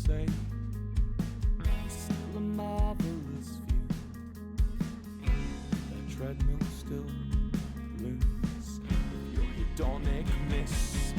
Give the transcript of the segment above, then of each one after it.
say it's still a marvelous view. That treadmill still looms your hedonic misuse.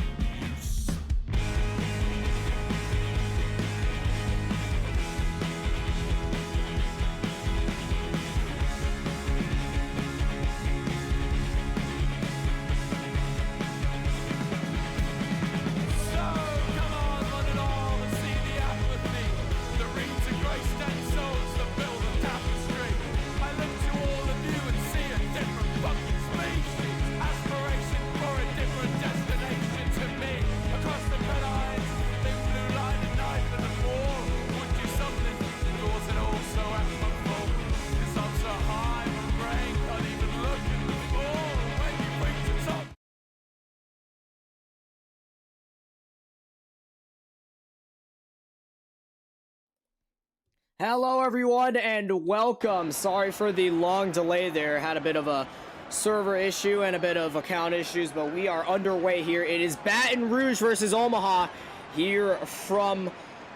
Hello everyone and welcome. Sorry for the long delay there. Had a bit of a server issue and a bit of account issues, but we are underway here. It is Baton Rouge versus Omaha here from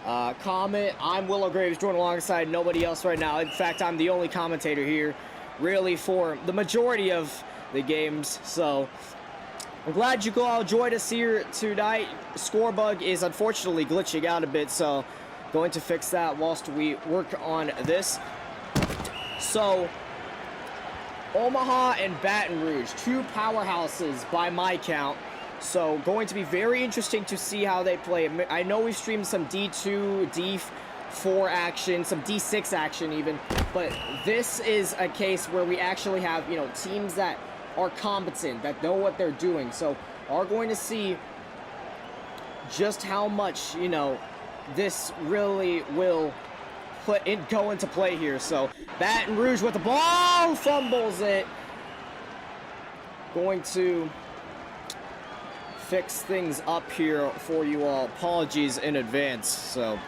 Comet. I'm Willow Graves, joined alongside nobody else right now. In fact, I'm the only commentator here really for the majority of the games. So I'm glad you all joined us here tonight. Score bug is unfortunately glitching out a bit, so going to fix that whilst we work on this. So, Omaha and Baton Rouge, two powerhouses by my count. So, going to be very interesting to see how they play. I know we've streamed some D2, D4 action, some D6 action even, but this is a case where we actually have, you know, teams that are competent, that know what they're doing. So, are going to see just how much, you know, this really will go into play here. So Baton Rouge with the ball, fumbles it. Going to fix things up here for you all. Apologies in advance. So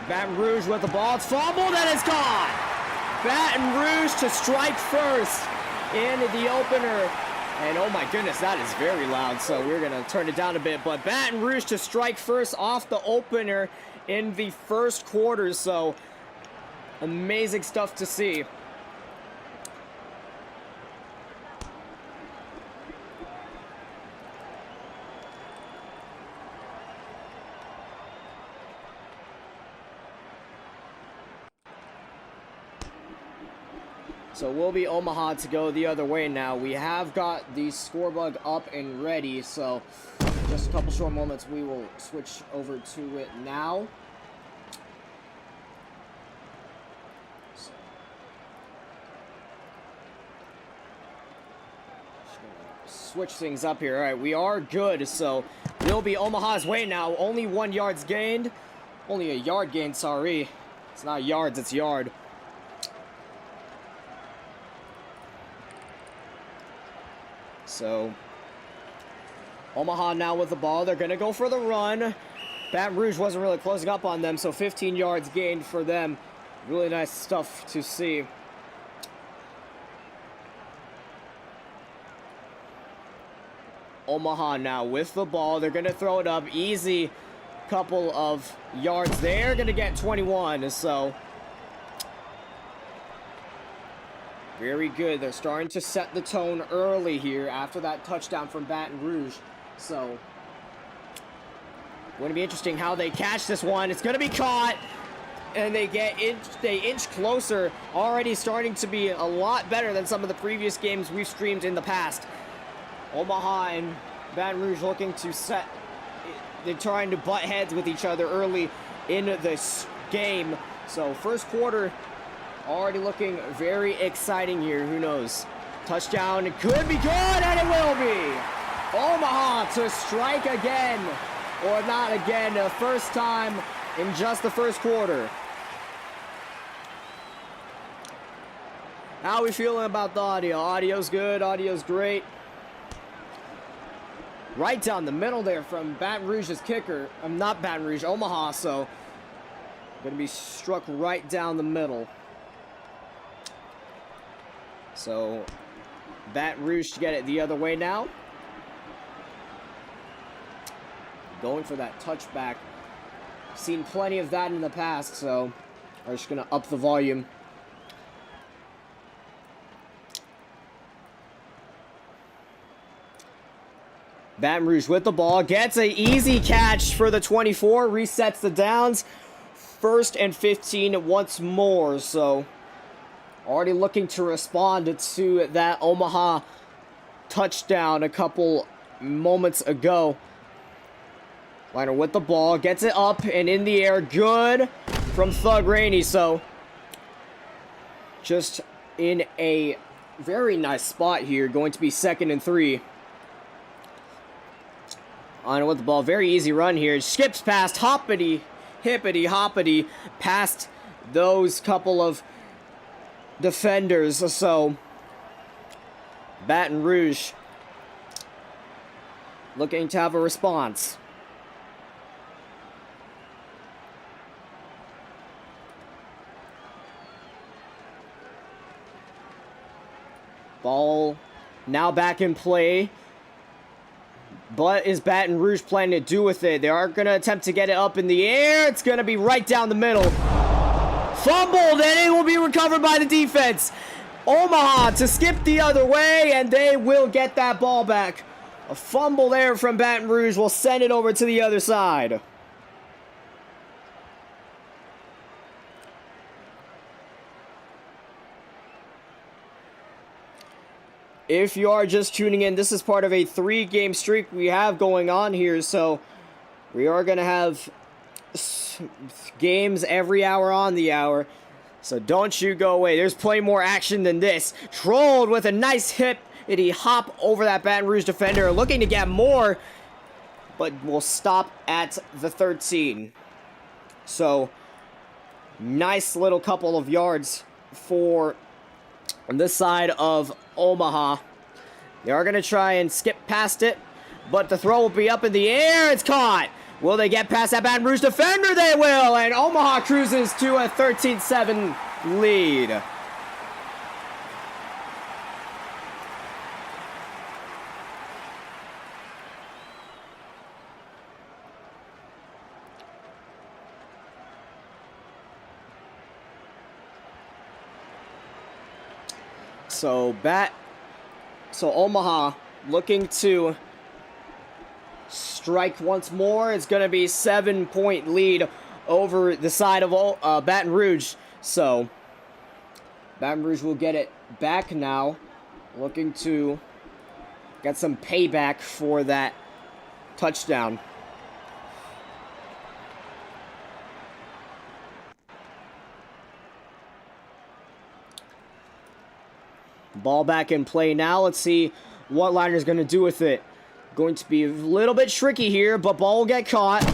Baton Rouge with the ball. It's fumbled and it's gone. Baton Rouge to strike first in the opener. And oh my goodness, that is very loud. So we're going to turn it down a bit. But Baton Rouge to strike first off the opener in the first quarter. So amazing stuff to see. So we'll be Omaha to go the other way now. We have got the score bug up and ready, so just a couple short moments, we will switch over to it now. So, just gonna switch things up here. All right, we are good, so we'll be Omaha's way now. Only 1 yard's gained. Only a yard gained, sorry. It's not yards, it's yard. So, Omaha now with the ball. They're going to go for the run. Baton Rouge wasn't really closing up on them, so 15 yards gained for them. Really nice stuff to see. Omaha now with the ball. They're going to throw it up. Easy couple of yards there. Going to get 21, so very good. They're starting to set the tone early here after that touchdown from Baton Rouge. So, going to be interesting how they catch this one. It's going to be caught, and they inch closer. Already starting to be a lot better than some of the previous games we've streamed in the past. Omaha and Baton Rouge looking to set. They're trying to butt heads with each other early in this game. So, first quarter already looking very exciting here. Who knows? Touchdown. It could be good, and it will be. Omaha to strike again. Or not again. The first time in just the first quarter. How are we feeling about the audio? Audio's good. Audio's great. right down the middle there from Baton Rouge's kicker. Not Baton Rouge, Omaha, so going to be struck right down the middle. So Baton Rouge to get it the other way now. Going for that touchback. Seen plenty of that in the past, so we're just going to up the volume. Baton Rouge with the ball. Gets an easy catch for the 24. Resets the downs. 1st and 15 once more. So already looking to respond to that Omaha touchdown a couple moments ago. Liner with the ball. Gets it up and in the air. Good from Thug Rainey. So just in a very nice spot here. Going to be 2nd and 3. On with the ball. Very easy run here. Skips past hippity hoppity past those couple of defenders. So Baton Rouge looking to have a response. Ball now back in play. What is Baton Rouge planning to do with it? They are going to attempt to get it up in the air. It's going to be right down the middle. Fumbled, and it will be recovered by the defense. Omaha to skip the other way, and they will get that ball back. A fumble there from Baton Rouge will send it over to the other side. If you are just tuning in, this is part of a 3-game streak we have going on here. So we are going to have games every hour on the hour. So don't you go away. There's plenty more action than this. Trolled with a nice hippity hop over that Baton Rouge defender. Looking to get more, but will stop at the 13. So nice little couple of yards for on this side of Omaha. They are going to try and skip past it, but the throw will be up in the air. It's caught. Will they get past that Baton Rouge defender? They will, and Omaha cruises to a 13-7 lead. So Omaha looking to strike once more. It's going to be 7-point lead over the side of Baton Rouge. So Baton Rouge will get it back now. Looking to get some payback for that touchdown. Ball back in play now. Let's see what Liner's going to do with it. Going to be a little bit tricky here, but ball will get caught.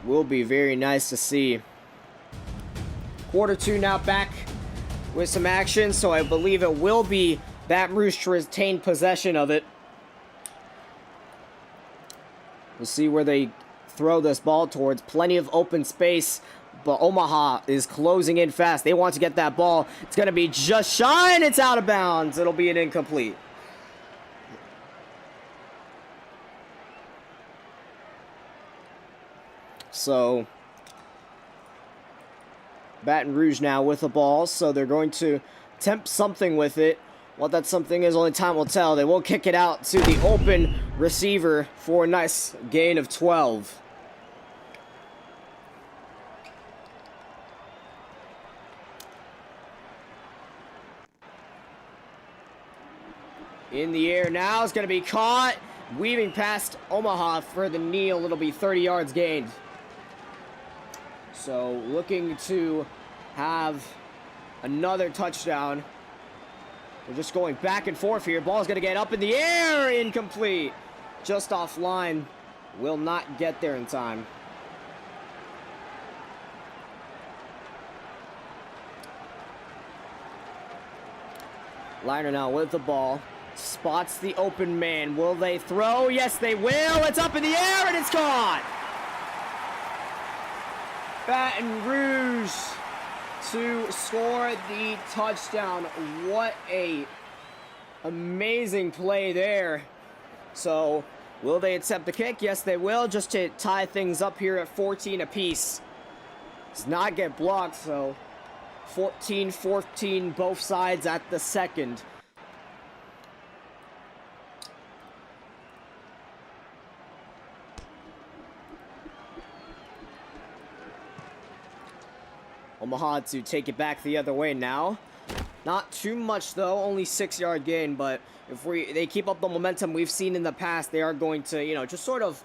Will be very nice to see. Quarter 2 now back with some action, so I believe it will be Baton Rouge to retain possession of it. We'll see where they throw this ball towards. Plenty of open space, but Omaha is closing in fast. They want to get that ball. It's going to be just shy, and it's out of bounds. It'll be an incomplete. So Baton Rouge now with the ball, so they're going to attempt something with it. What that something is, only time will tell. They will kick it out to the open receiver for a nice gain of 12. In the air now, it's going to be caught. Weaving past Omaha for the kneel. It'll be 30 yards gained. So looking to have another touchdown. We're just going back and forth here. Ball's going to get up in the air. Incomplete. Just offline. Will not get there in time. Liner now with the ball. spots the open man. Will they throw? Yes, they will. It's up in the air and it's caught. Baton Rouge to score the touchdown. What a amazing play there. So, will they accept the kick? Yes, they will, just to tie things up here at 14 apiece. Does not get blocked, so 14-14 both sides at the second. Omaha to take it back the other way now. Not too much though, only 6-yard gain, but if they keep up the momentum we've seen in the past, they are going to, you know, just sort of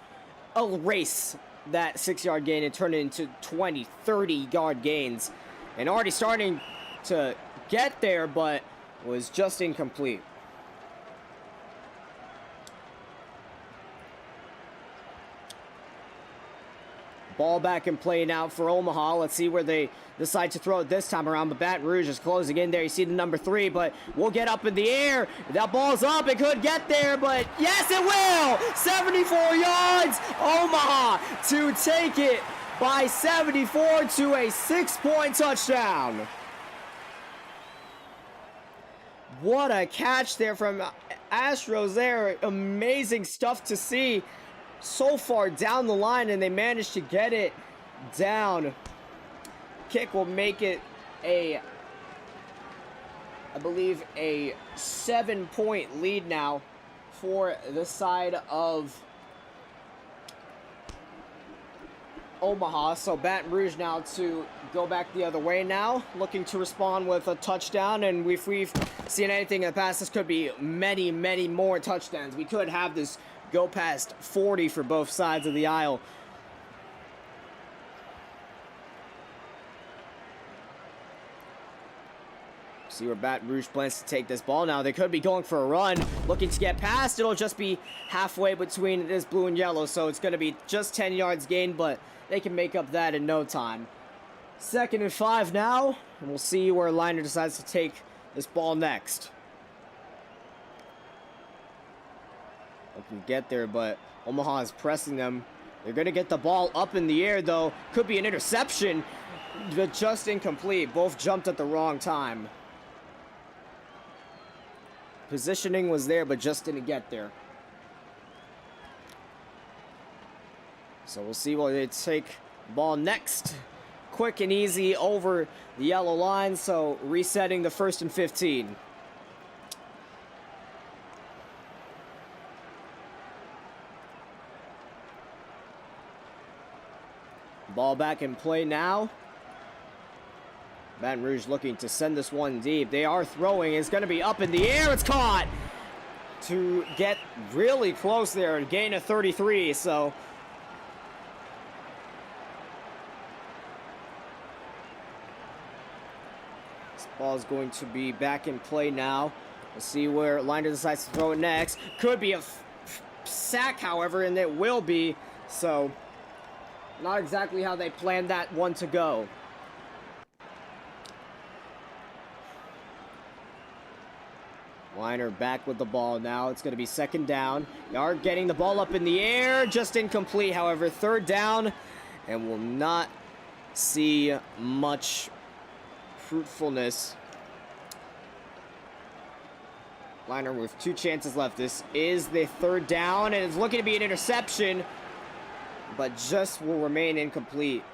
erase that 6-yard gain and turn it into 20, 30-yard gains. And already starting to get there, but was just incomplete. Ball back in play now for Omaha. Let's see where they decide to throw it this time around. But Baton Rouge is closing in there. You see the number 3, but we'll get up in the air. That ball's up. It could get there, but yes, it will. 74 yards. Omaha to take it by 74 to a 6-point touchdown. What a catch there from Astros there. Amazing stuff to see. So far down the line, and they managed to get it down. Kick will make it I believe a 7-point lead now for the side of Omaha. So Baton Rouge now to go back the other way now, looking to respond with a touchdown. And if we've seen anything in the past, this could be many, many more touchdowns. We could have this go past 40 for both sides of the aisle. See where Baton Rouge plans to take this ball now. They could be going for a run, looking to get past. It'll just be halfway between this blue and yellow, so it's going to be just 10 yards gained, but they can make up that in no time. 2nd and 5 now, and we'll see where Liner decides to take this ball next. Can get there, but Omaha is pressing them. They're going to get the ball up in the air, though. Could be an interception, but just incomplete. Both jumped at the wrong time. Positioning was there, but just didn't get there. So we'll see what they take ball next. Quick and easy over the yellow line, so resetting the 1st and 15. Ball back in play now. Baton Rouge looking to send this one deep. They are throwing. It's going to be up in the air. It's caught. To get really close there and gain a 33. So this ball is going to be back in play now. We'll see where Liner decides to throw it next. Could be a sack, however, and it will be. So not exactly how they planned that one to go. Liner back with the ball now. It's going to be 2nd down. They are getting the ball up in the air. Just incomplete, however. 3rd down. And will not see much fruitfulness. Liner with 2 chances left. This is the 3rd down. And it's looking to be an interception, but just will remain incomplete.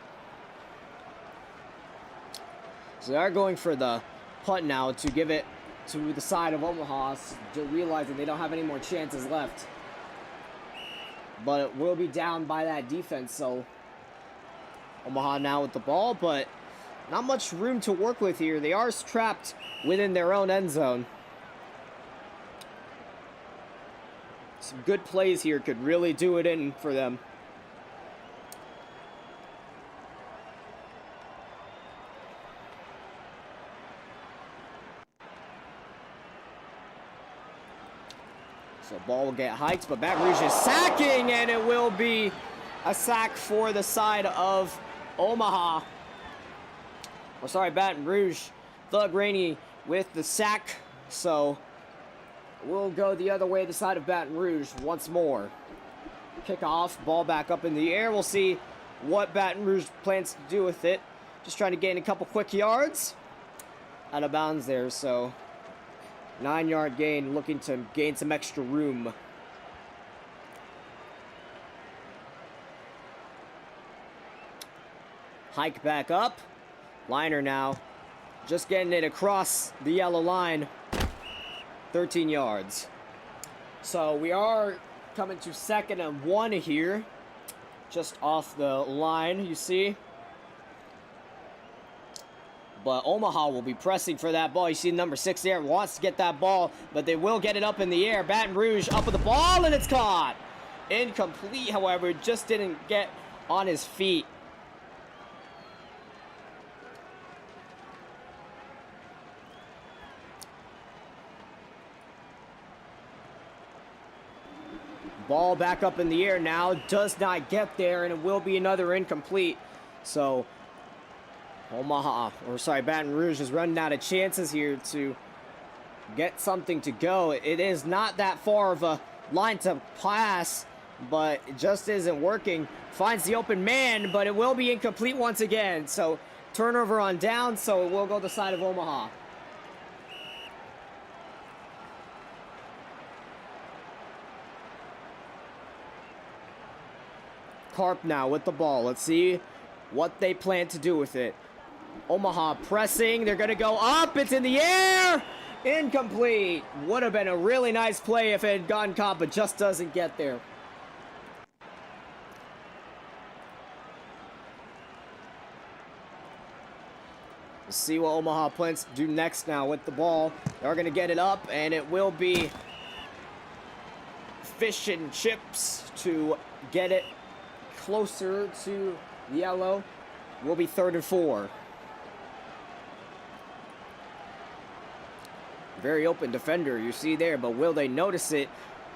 So they are going for the punt now to give it to the side of Omaha, realizing they don't have any more chances left. But it will be down by that defense, so Omaha now with the ball, but not much room to work with here. They are trapped within their own end zone. Some good plays here could really do it in for them. So ball will get hiked, but Baton Rouge is sacking, and it will be a sack for the side of Omaha. Baton Rouge. Thug Rainey with the sack. So We'll go the other way, the side of Baton Rouge once more. Kickoff, ball back up in the air. We'll see what Baton Rouge plans to do with it. Just trying to gain a couple quick yards. Out of bounds there, so 9-yard gain, looking to gain some extra room. Hike back up. Liner now. Just getting it across the yellow line. 13 yards. So we are coming to 2nd and 1 here. Just off the line, you see. But Omaha will be pressing for that ball. You see number 6 there, wants to get that ball, but they will get it up in the air. Baton Rouge up with the ball, and it's caught. Incomplete, however, just didn't get on his feet. Ball back up in the air now, does not get there, and it will be another incomplete. So Baton Rouge is running out of chances here to get something to go. It is not that far of a line to pass, but it just isn't working. Finds the open man, but it will be incomplete once again. So turnover on down, so it will go the side of Omaha. Carp now with the ball. Let's see what they plan to do with it. Omaha pressing. They're going to go up. It's in the air. Incomplete. Would have been a really nice play if it had gone caught, but just doesn't get there. Let's see what Omaha plans to do next now with the ball. They're going to get it up, and it will be fish and chips to get it closer to yellow. Will be 3rd and 4. Very open defender you see there, but will they notice it?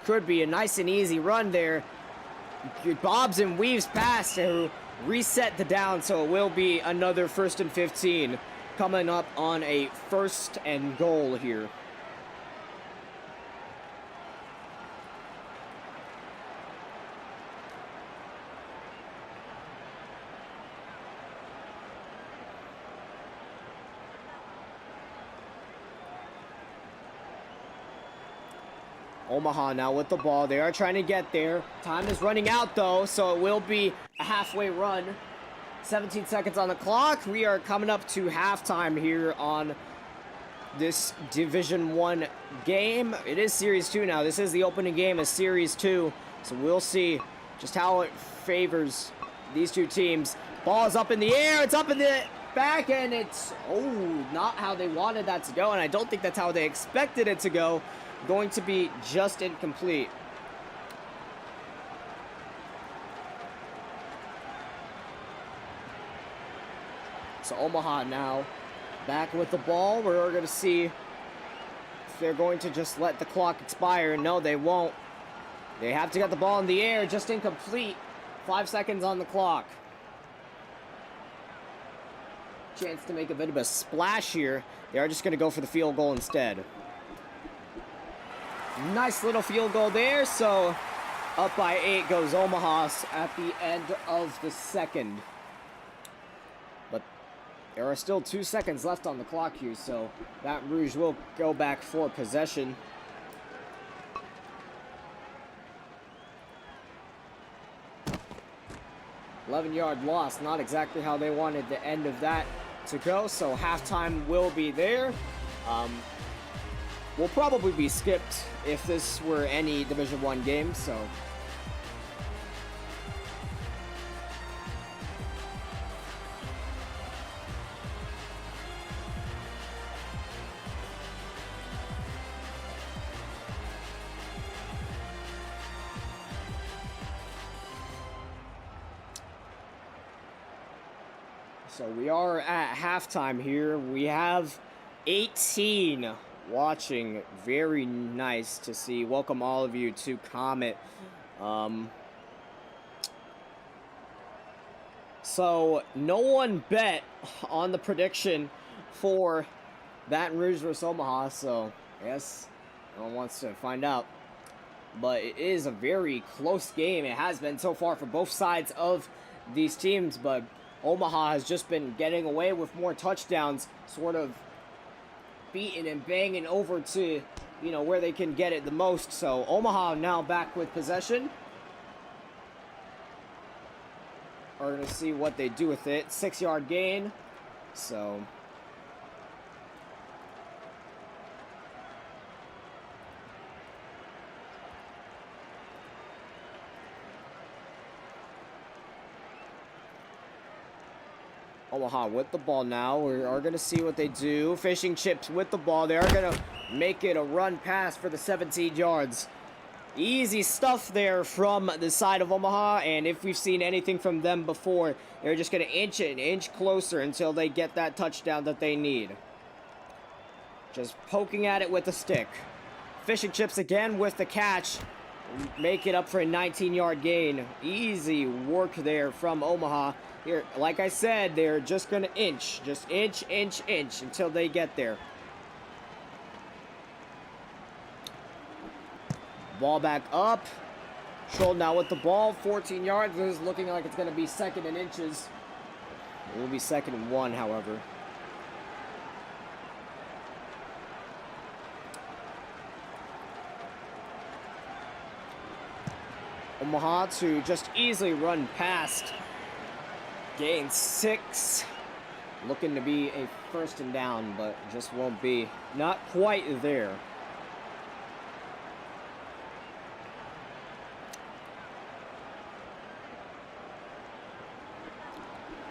Could be a nice and easy run there. Bobs and weaves past to reset the down, so it will be another 1st and 15 coming up on a 1st and goal here. Omaha now with the ball. They are trying to get there. Time is running out though, so it will be a halfway run. 17 seconds on the clock. We are coming up to halftime here on this Division 1 game. It is Series 2 now. This is the opening game of Series 2. So we'll see just how it favors these two teams. Ball is up in the air. It's up in the back, and it's, not how they wanted that to go. And I don't think that's how they expected it to go. Going to be just incomplete. So Omaha now back with the ball. We're going to see if they're going to just let the clock expire. No, they won't. They have to get the ball in the air. Just incomplete. 5 seconds on the clock. Chance to make a bit of a splash here. They are just going to go for the field goal instead. Nice little field goal there. So up by 8 goes Omaha at the end of the second. But there are still 2 seconds left on the clock here, so Baton Rouge will go back for possession. $11-yard loss, not exactly how they wanted the end of that to go, so halftime will be there. Will probably be skipped if this were any Division 1 game, so. So we are at halftime here. We have 18 watching. Very nice to see. Welcome all of you to Comet. So no one bet on the prediction for Baton Rouge versus Omaha, so I guess No one wants to find out. But it is a very close game. It has been so far for both sides of these teams. But Omaha has just been getting away with more touchdowns, sort of beating and banging over to, you know, where they can get it the most. So Omaha now back with possession. Are going to see what they do with it. 6-yard gain. So Omaha with the ball now. We are going to see what they do. Fishing chips with the ball. They are going to make it a run pass for the 17 yards. Easy stuff there from the side of Omaha, and if we've seen anything from them before, they're just going to inch it an inch closer until they get that touchdown that they need. Just poking at it with the stick. Fishing chips again with the catch. Make it up for a 19-yard gain. Easy work there from Omaha. Here, like I said, they're just going to inch. Just inch, inch, inch until they get there. Ball back up. Stroll now with the ball. 14 yards. This is looking like it's going to be 2nd and inches. It will be 2nd and 1, however. Omaha to just easily run past. Gain 6. Looking to be a 1st and down, but just won't be. Not quite there.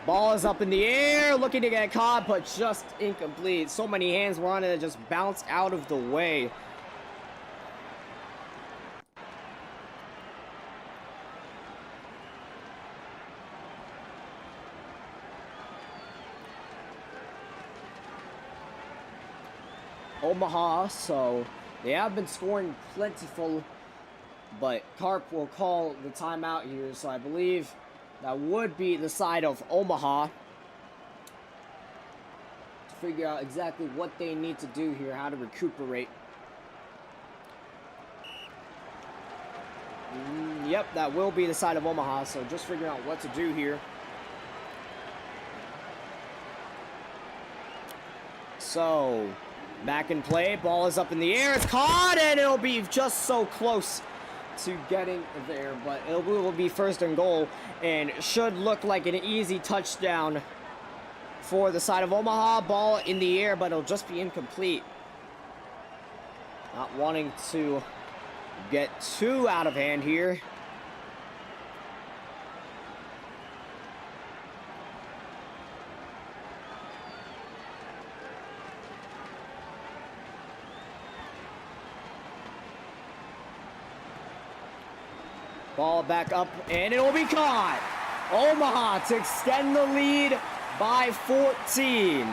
Ball is up in the air, looking to get caught, but just incomplete. So many hands were on it, it just bounced out of the way. Omaha, so they have been scoring plentiful, but Carp will call the timeout here, so I believe that would be the side of Omaha to figure out exactly what they need to do here, how to recuperate. Yep, that will be the side of Omaha, so just figuring out what to do here. So, back in play, ball is up in the air, it's caught, and it'll be just so close to getting there, but it will be 1st and goal, and should look like an easy touchdown for the side of Omaha. Ball in the air, but it'll just be incomplete. Not wanting to get too out of hand here. Ball back up, and it will be caught. Omaha to extend the lead by 14.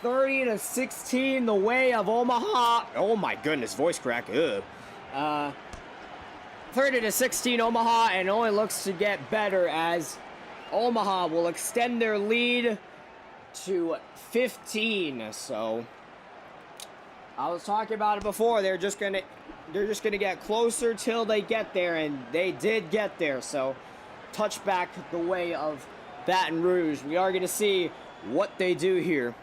30-16, the way of Omaha. Oh my goodness, voice crack. 30-16 Omaha, and it only looks to get better as Omaha will extend their lead to 15. So I was talking about it before. They're just gonna get closer till they get there, and they did get there. So touchback the way of Baton Rouge. We are gonna see what they do here.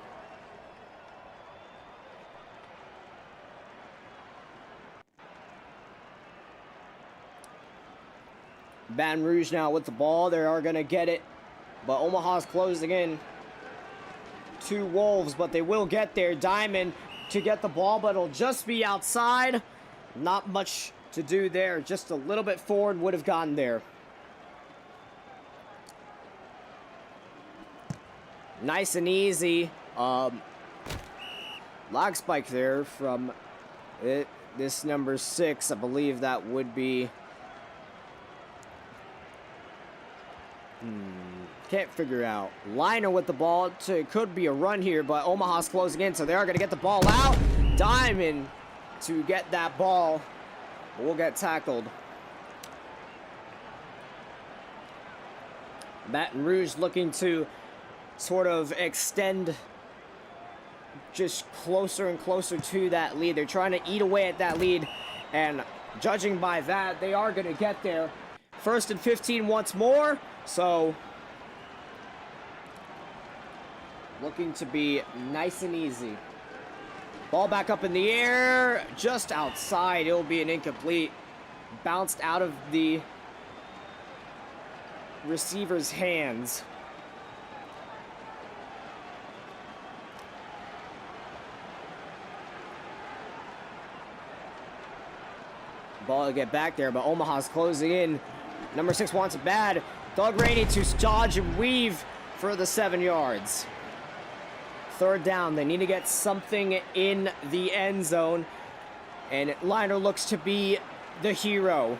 Baton Rouge now with the ball. They are gonna get it, but Omaha's closing in. 2 Wolves, but they will get there. Diamond to get the ball, but it'll just be outside. Not much to do there. Just a little bit forward would have gotten there. Nice and easy. Lag spike there from it. This number 6, I believe that would be. Can't figure out. Liner with the ball. It could be a run here, but Omaha's closing in, so they are going to get the ball out. Diamond to get that ball. We'll get tackled. Baton Rouge looking to sort of extend just closer and closer to that lead. They're trying to eat away at that lead, and judging by that, they are going to get there. 1st and 15 once more, so looking to be nice and easy. Ball back up in the air, just outside. It'll be an incomplete. Bounced out of the receiver's hands. Ball to get back there, but Omaha's closing in. Number 6 wants it bad. Doug Rainey to dodge and weave for the 7 yards. 3rd down. They need to get something in the end zone. And Liner looks to be the hero.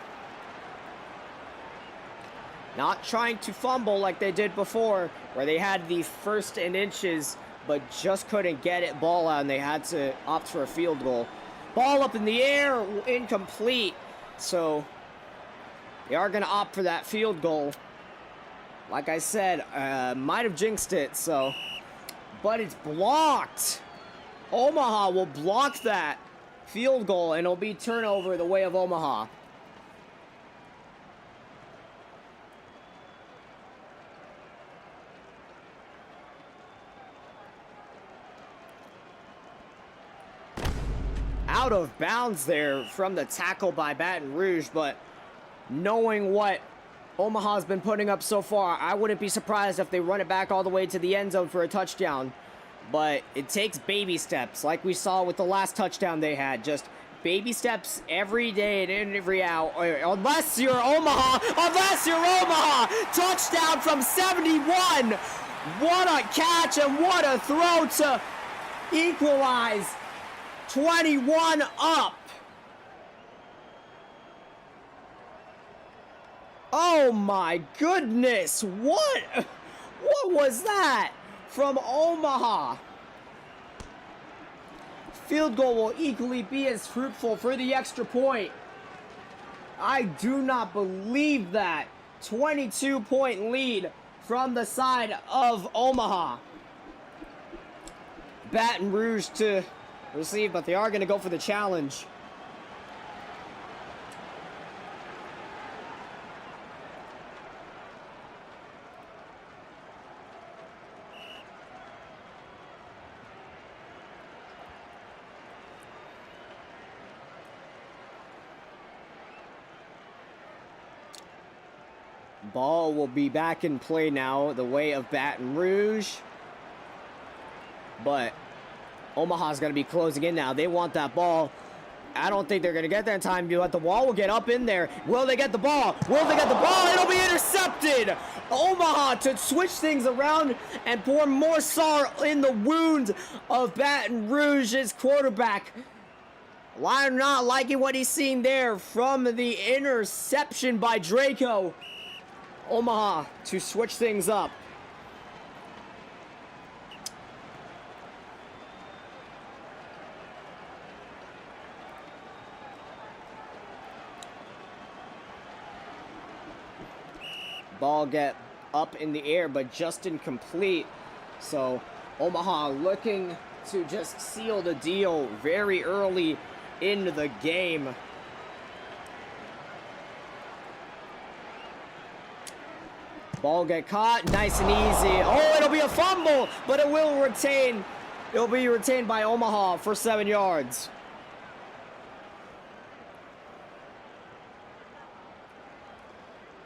Not trying to fumble like they did before, where they had the 1st and inches, but just couldn't get it ball out, and they had to opt for a field goal. Ball up in the air, incomplete. So they are going to opt for that field goal. Like I said, might have jinxed it, so. But it's blocked. Omaha will block that field goal, and it'll be turnover the way of Omaha. Out of bounds there from the tackle by Baton Rouge, but knowing what Omaha's been putting up so far, I wouldn't be surprised if they run it back all the way to the end zone for a touchdown. But it takes baby steps, like we saw with the last touchdown they had. Just baby steps every day and every hour. Unless you're Omaha! Unless you're Omaha! Touchdown from 71! What a catch and what a throw to equalize. 21 up. Oh my goodness. What was that from Omaha? Field goal will equally be as fruitful for the extra point. I do not believe that. 22-point lead from the side of Omaha. Baton Rouge to receive, but they are going to go for the challenge. Ball will be back in play now, the way of Baton Rouge. But Omaha's going to be closing in now. They want that ball. I don't think they're going to get there in time, but the ball will get up in there. Will they get the ball? Will they get the ball? It'll be intercepted. Omaha to switch things around and pour more salt in the wounds of Baton Rouge's quarterback. Liner not liking what he's seeing there from the interception by Draco. Omaha to switch things up. Ball get up in the air, but just incomplete. So Omaha looking to just seal the deal very early in the game. Ball get caught, nice and easy. Oh, it'll be a fumble, but it will retain. It'll be retained by Omaha for 7 yards.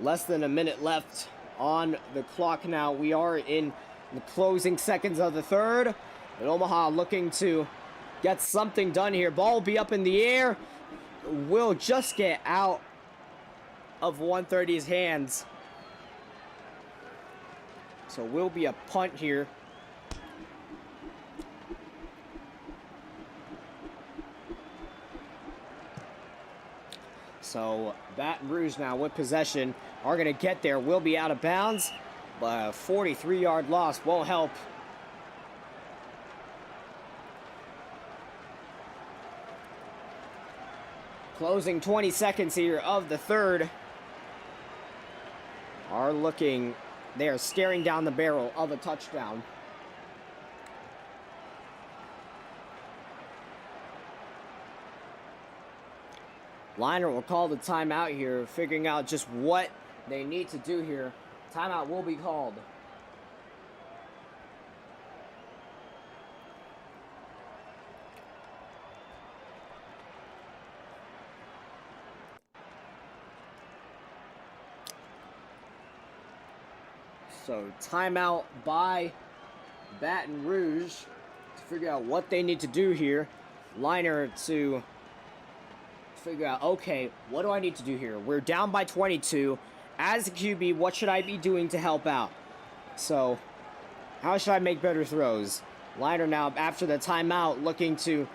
Less than a minute left on the clock now. We are in the closing seconds of the third. But Omaha looking to get something done here. Ball will be up in the air. Will just get out of 130's hands. So will be a punt here. So Baton Rouge now with possession are going to get there. Will be out of bounds, but a 43-yard loss won't help. Closing 20 seconds here of the third. Are looking, they are staring down the barrel of a touchdown. Liner will call the timeout here, figuring out just what they need to do here. Timeout will be called. So timeout by Baton Rouge to figure out what they need to do here. Liner to figure out, okay, what do I need to do here? We're down by 22. As a QB, what should I be doing to help out? So, how should I make better throws? Liner now, after the timeout, looking to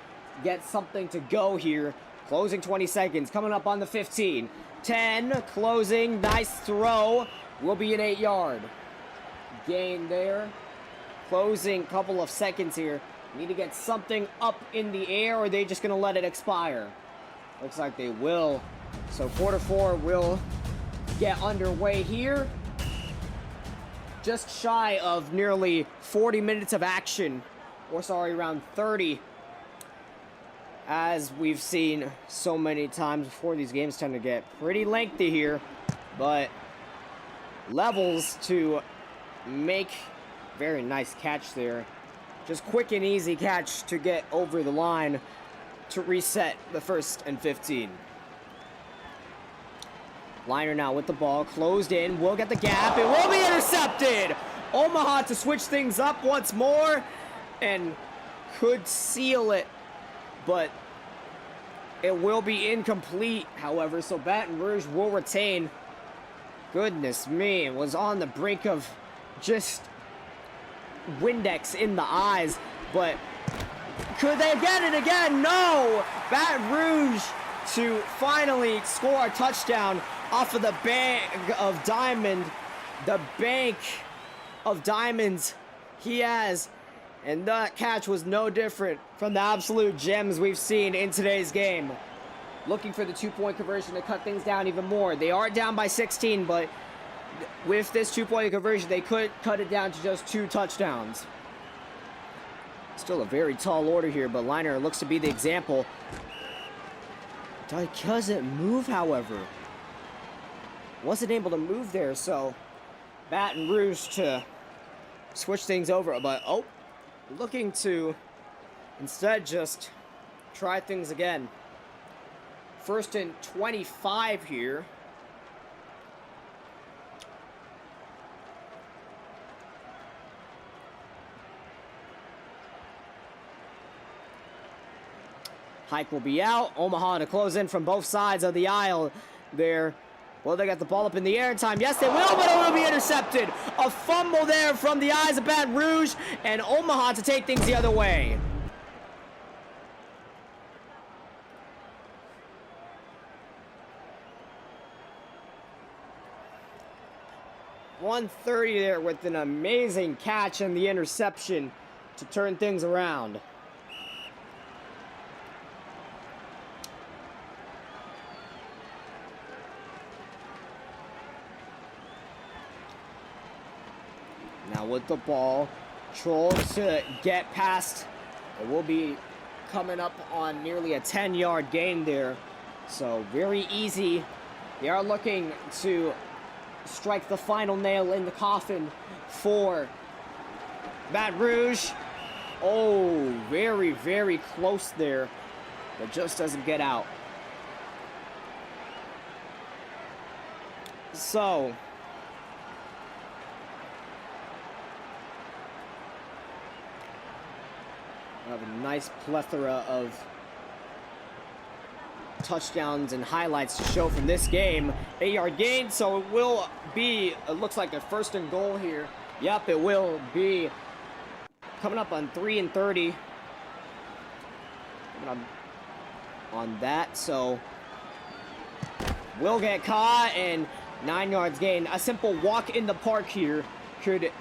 get something to go here. Closing 20 seconds, coming up on the 15. 10, closing, nice throw. Will be an 8-yard gain there. Closing couple of seconds here. Need to get something up in the air, or are they just going to let it expire? Looks like they will. So quarter 4 will get underway here. Just shy of nearly 40 minutes of action. Or sorry, around 30. As we've seen so many times before, these games tend to get pretty lengthy here. But levels to make. Very nice catch there. Just quick and easy catch to get over the line to reset the 1st and 15. Liner now with the ball, closed in, will get the gap, it will be intercepted! Omaha to switch things up once more, and could seal it, but it will be incomplete, however, so Baton Rouge will retain. Goodness me, it was on the brink of just Windex in the eyes, but could they get it again? No! Baton Rouge to finally score a touchdown off of the bank of diamond. The bank of diamonds he has. And that catch was no different from the absolute gems we've seen in today's game. Looking for the 2-point conversion to cut things down even more. They are down by 16, but with this 2-point conversion, they could cut it down to just 2 touchdowns. Still a very tall order here, but Liner looks to be the example. Doesn't move, however. Wasn't able to move there, so Baton Rouge to switch things over. But, oh, looking to instead just try things again. 1st and 25 here. Hike will be out. Omaha to close in from both sides of the aisle there. Well, they got the ball up in the air in time. Yes, they will, but it will be intercepted. A fumble there from the eyes of Baton Rouge, and Omaha to take things the other way. .130 there with an amazing catch and the interception to turn things around. Now with the ball, Troll to get past. It will be coming up on nearly a 10-yard gain there. So very easy. They are looking to strike the final nail in the coffin for Baton Rouge. Oh, very, very close there, but just doesn't get out. So I have a nice plethora of touchdowns and highlights to show from this game. 8-yard gain, so it will be, it looks like a 1st and goal here. Yep, it will be coming up on 3 and 30. On that, so will get caught and 9 yards gain. A simple walk in the park here could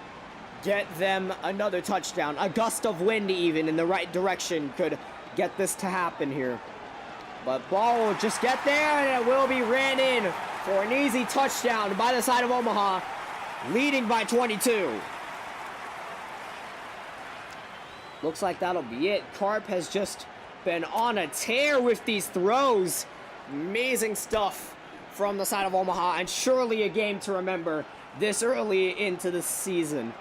get them another touchdown. A gust of wind even in the right direction could get this to happen here. But ball will just get there, and it will be ran in for an easy touchdown by the side of Omaha, leading by 22. Looks like that'll be it. Carp has just been on a tear with these throws. Amazing stuff from the side of Omaha, and surely a game to remember this early into the season.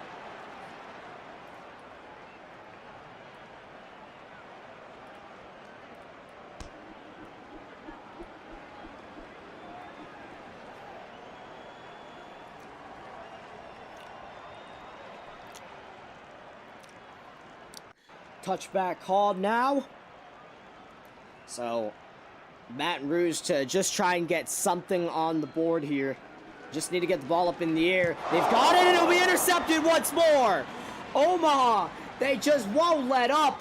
Touchback called now. So, Baton Rouge to just try and get something on the board here. Just need to get the ball up in the air. They've got it, and it'll be intercepted once more. Omaha, they just won't let up.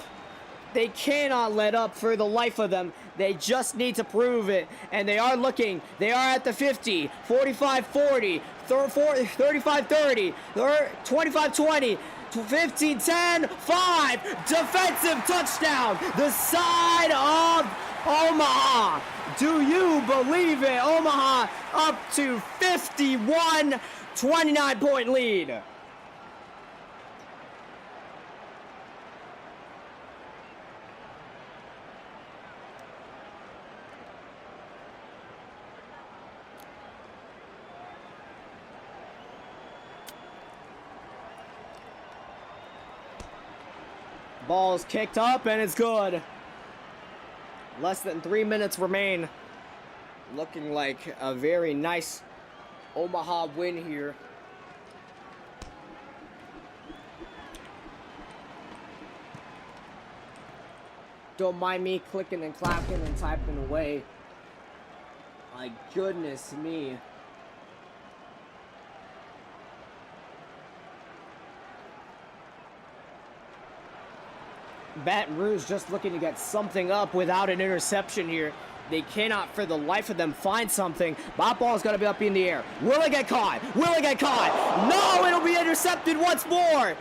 They cannot let up for the life of them. They just need to prove it. And they are looking. They are at the 50, 45-40, 35-30, 25-20. 15, 10, 5, defensive touchdown, the side of Omaha. Do you believe it? Omaha up to 51, 29-point lead. Ball's kicked up, and it's good. Less than 3 minutes remain. Looking like a very nice Omaha win here. Don't mind me clicking and clapping and typing away. My goodness me. Baton Rouge just looking to get something up without an interception here. They cannot for the life of them find something. That ball's got to be up in the air. Will it get caught? Will it get caught? No, it'll be intercepted once more.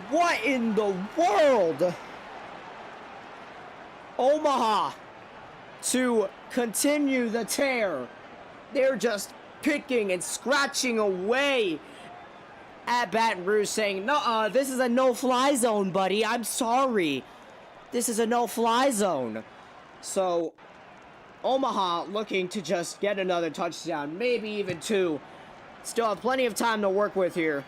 What in the world? Omaha to continue the tear. They're just picking and scratching away at Baton Rouge, saying, "No, this is a no-fly zone, buddy. I'm sorry. This is a no-fly zone." So, Omaha looking to just get another touchdown, maybe even two. Still have plenty of time to work with here.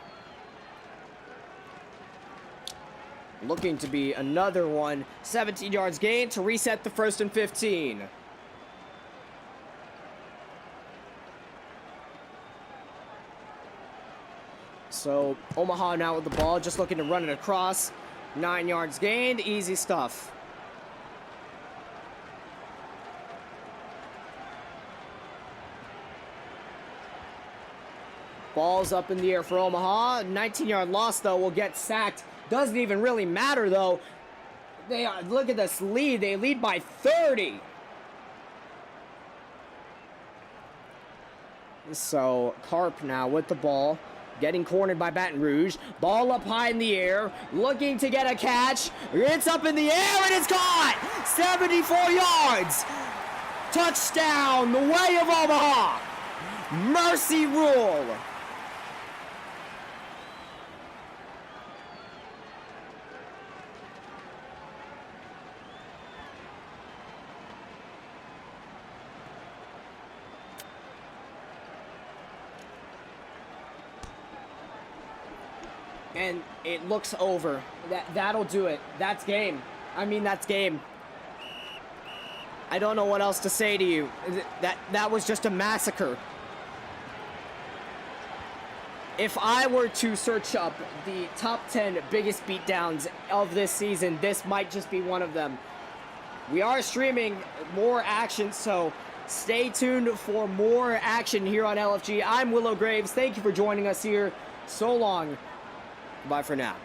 Looking to be another one. 17 yards gain to reset the 1st and 15. So, Omaha now with the ball, just looking to run it across. 9 yards gained, easy stuff. Ball's up in the air for Omaha. 19-yard loss, though, will get sacked. Doesn't even really matter, though. Look at this lead. They lead by 30. So, Carp now with the ball. Getting cornered by Baton Rouge. Ball up high in the air. Looking to get a catch. It's up in the air and it's caught. 74 yards. Touchdown. The way of Omaha. Mercy rule. And it looks over. That'll do it. That's game. I mean, that's game. I don't know what else to say to you. That was just a massacre. If I were to search up the top 10 biggest beatdowns of this season, this might just be one of them. We are streaming more action, so stay tuned for more action here on LFG. I'm Willow Graves. Thank you for joining us here. So long. Bye for now.